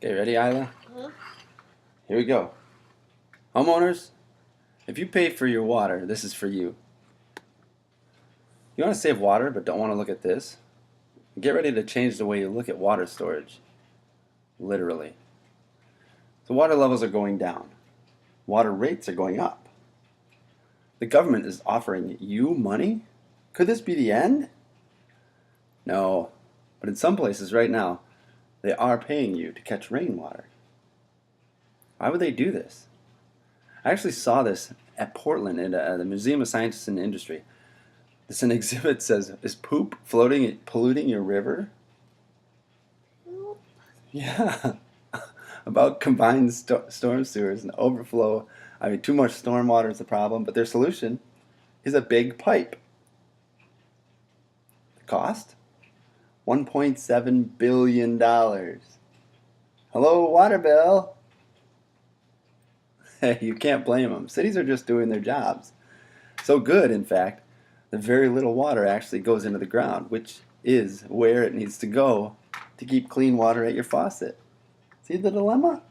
Okay, ready, Isla? Mhm. Here we go. Homeowners, if you pay for your water, this is for you. You want to save water but don't want to look at this? Get ready to change the way you look at water storage. Literally. The water levels are going down. Water rates are going up. The government is offering you money? Could this be the end? No, but in some places right now, they are paying you to catch rainwater. Why would they do this? I actually saw this at Portland at the Museum of Science and Industry. This an exhibit says, "Is poop floating polluting your river?" Yeah, about combined storm sewers and overflow. I mean, too much storm water is the problem, but their solution is a big pipe. The cost? $1.7 billion. Hello, water bill. Hey, you can't blame them. Cities are just doing their jobs. So good, in fact, that very little water actually goes into the ground, which is where it needs to go to keep clean water at your faucet. See the dilemma?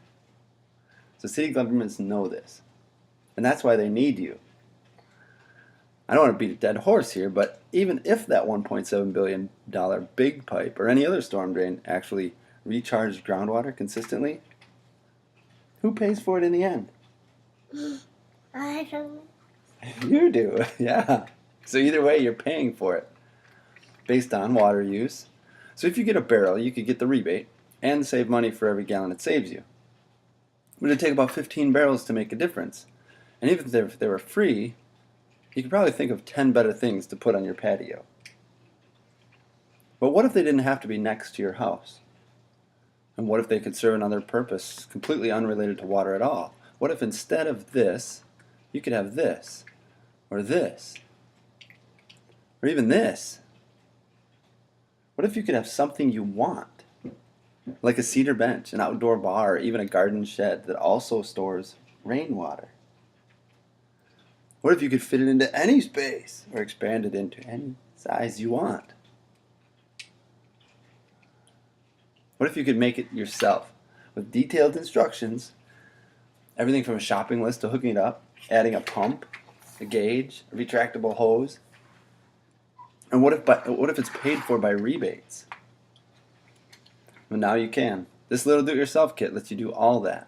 So city governments know this, and that's why they need you. I don't want to beat a dead horse here, but even if that $1.7 billion big pipe or any other storm drain actually recharged groundwater consistently, who pays for it in the end? I don't know. You do, yeah. So either way, you're paying for it based on water use. So if you get a barrel, you could get the rebate and save money for every gallon it saves you. It would take about 15 barrels to make a difference. And even if they were free, you could probably think of 10 better things to put on your patio. But what if they didn't have to be next to your house? And what if they could serve another purpose completely unrelated to water at all? What if instead of this, you could have this, or this, or even this? What if you could have something you want, like a cedar bench, an outdoor bar, or even a garden shed that also stores rainwater? What if you could fit it into any space or expand it into any size you want? What if you could make it yourself with detailed instructions, everything from a shopping list to hooking it up, adding a pump, a gauge, a retractable hose? And what if it's paid for by rebates? Well, now you can. This little do-it-yourself kit lets you do all that.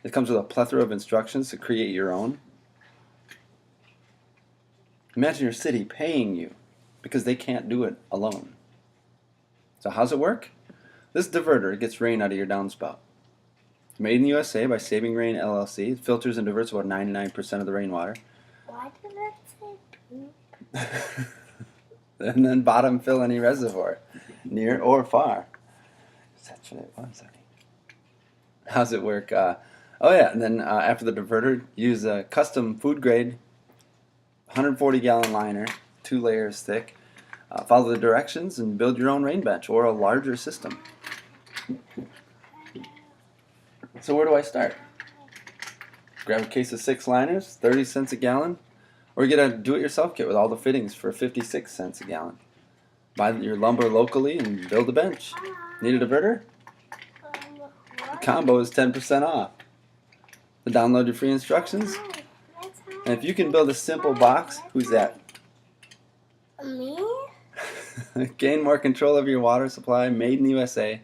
It comes with a plethora of instructions to create your own. Imagine your city paying you because they can't do it alone. So how's it work? This diverter gets rain out of your downspout. Made in the USA by Saving Rain LLC. It filters and diverts about 99% of the rainwater. Why did it say poop? And then bottom fill any reservoir, near or far. That's what it was, honey. How's it work? And then after the diverter, use a custom food grade 140 gallon liner, 2 layers thick. Follow the directions and build your own rain bench or a larger system. So where do I start? Grab a case of 6 liners, 30 cents a gallon, or get a do-it-yourself kit with all the fittings for 56 cents a gallon. Buy your lumber locally and build a bench. Need a diverter? The combo is 10% off. To download your free instructions. And if you can build a simple box, who's that? Me? Gain more control of your water supply, made in the USA.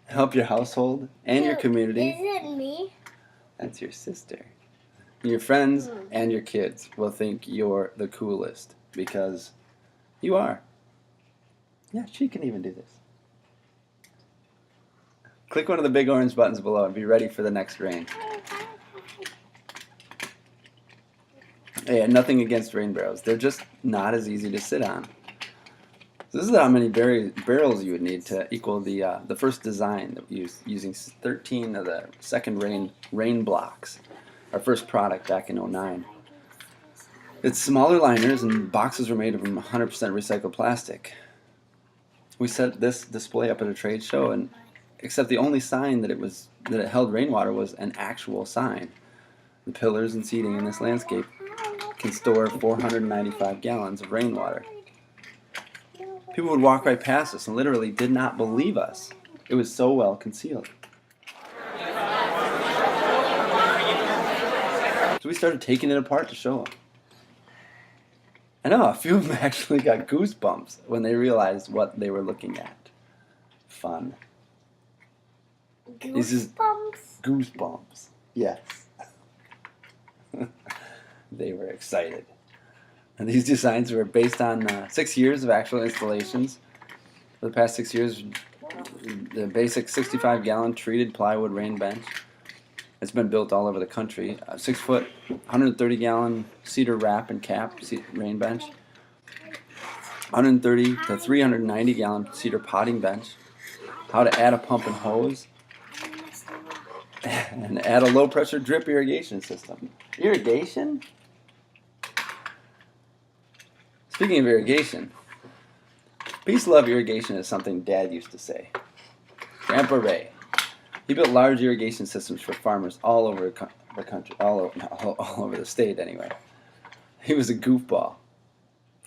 Help your household and your community. Is it me? That's your sister. Your friends and your kids will think you're the coolest because you are. Yeah, she can even do this. Click one of the big orange buttons below and be ready for the next rain. Hey, nothing against rain barrels. They're just not as easy to sit on. So this is how many barrels you would need to equal the first design that we used, using 13 of the second rain blocks. Our first product back in '09. It's smaller liners and boxes were made from 100% recycled plastic. We set this display up at a trade show, and except the only sign that it held rainwater was an actual sign. The pillars and seating in this landscape can store 495 gallons of rainwater. People would walk right past us and literally did not believe us. It was so well concealed. So we started taking it apart to show them. I know, a few of them actually got goosebumps when they realized what they were looking at. Fun. Goosebumps? Goosebumps. Yes. They were excited. And these designs were based on 6 years of actual installations. For the past 6 years, the basic 65-gallon treated plywood rain bench. It's been built all over the country. 6 foot, 130-gallon cedar wrap and cap rain bench. 130 to 390-gallon cedar potting bench. How to add a pump and hose. And add a low-pressure drip irrigation system. Irrigation? Speaking of irrigation, peace, love, irrigation is something Dad used to say. Grandpa Ray. He built large irrigation systems for farmers all over the country, all over the state anyway. He was a goofball.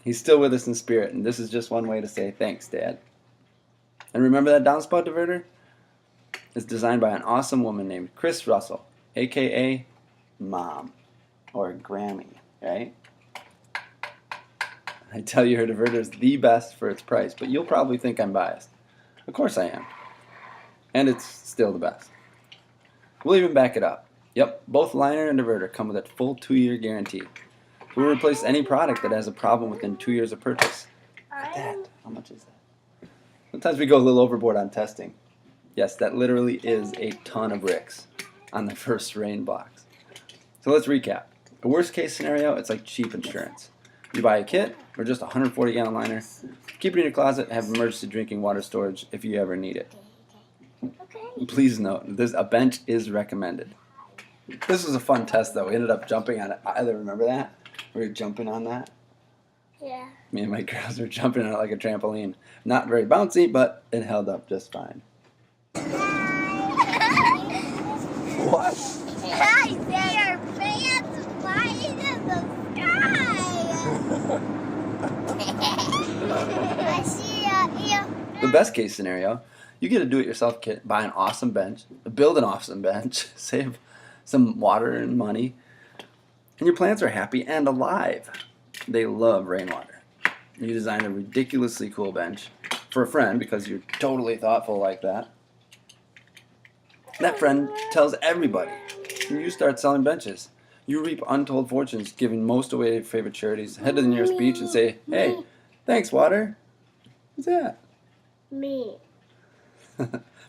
He's still with us in spirit, and this is just one way to say thanks, Dad. And remember that downspout diverter? It's designed by an awesome woman named Chris Russell, a.k.a. Mom, or Grammy, right? I tell you, her diverter is the best for its price, but you'll probably think I'm biased. Of course I am. And it's still the best. We'll even back it up. Yep, both liner and diverter come with a full 2-year guarantee. We'll replace any product that has a problem within 2 years of purchase. Look at that. How much is that? Sometimes we go a little overboard on testing. Yes, that literally is a ton of bricks on the first rain box. So let's recap. The worst case scenario, it's like cheap insurance. You buy a kit or just a 140-gallon liner. Keep it in your closet. Have emergency drinking water storage if you ever need it. Please note, a bench is recommended. This was a fun test, though. We ended up jumping on it. I remember that? We were jumping on that. Yeah. Me and my girls were jumping on it like a trampoline. Not very bouncy, but it held up just fine. What? I see your pants flying in the sky. I see you. The best case scenario, you get a do-it-yourself kit, buy an awesome bench, build an awesome bench, save some water and money, and your plants are happy and alive. They love rainwater. You designed a ridiculously cool bench for a friend because you're totally thoughtful like that. That friend tells everybody. You start selling benches. You reap untold fortunes, giving most away to your favorite charities. Head to the nearest beach and say, "Hey, thanks, water." What's that? Me.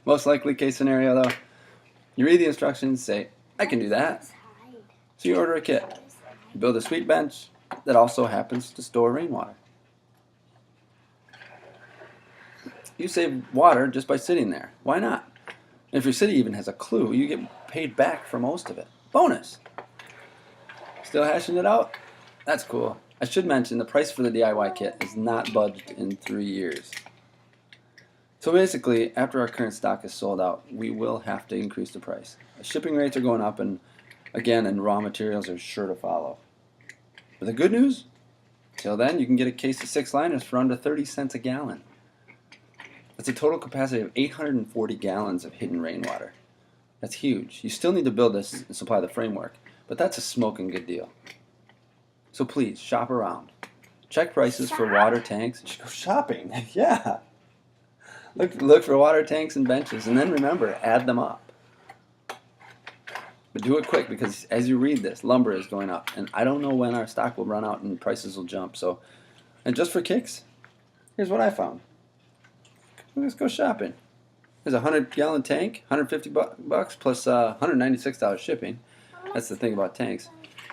Most likely case scenario, though, you read the instructions, say, "I can do that." So you order a kit. You build a sweet bench that also happens to store rainwater. You save water just by sitting there. Why not? If your city even has a clue, you get paid back for most of it. Bonus! Still hashing it out? That's cool. I should mention the price for the DIY kit is not budged in 3 years. So basically, after our current stock is sold out, we will have to increase the price. The shipping rates are going up, and raw materials are sure to follow. But the good news? Till then, you can get a case of 6 liners for under 30 cents a gallon. That's a total capacity of 840 gallons of hidden rainwater. That's huge. You still need to build this and supply the framework, but that's a smoking good deal. So please, shop around. Check prices for water tanks. You should go shopping. Yeah. Look for water tanks and benches, and then remember, add them up. But do it quick, because as you read this, lumber is going up, and I don't know when our stock will run out and prices will jump. So, and just for kicks, here's what I found. Let's go shopping. There's a 100-gallon tank, $150 plus $196 shipping. That's the thing about tanks.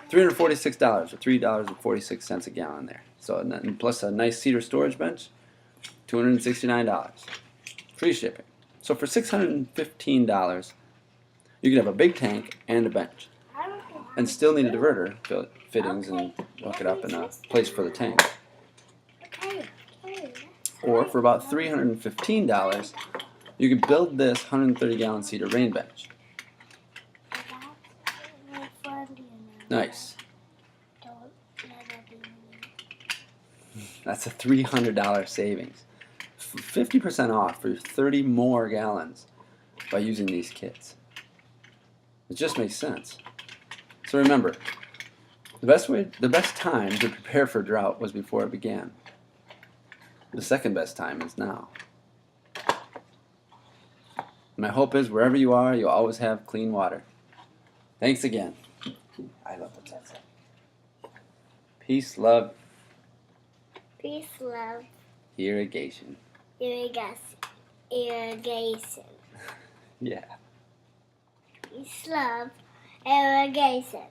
$346 or $3.46 a gallon there. So, and plus a nice cedar storage bench, $269. Free shipping. So for $615, you can have a big tank and a bench, and still need a diverter fittings and hook it up in a place for the tank. Or for about $315, you can build this 130-gallon cedar rain bench. Nice. That's a $300 savings. 50% off for 30 more gallons by using these kits. It just makes sense. So remember, the best time to prepare for drought was before it began. The second best time is now. My hope is wherever you are, you'll always have clean water. Thanks again. I love what that said. Peace, love, Peace, love, irrigation. irrigation. Yeah. Peace, love, irrigation.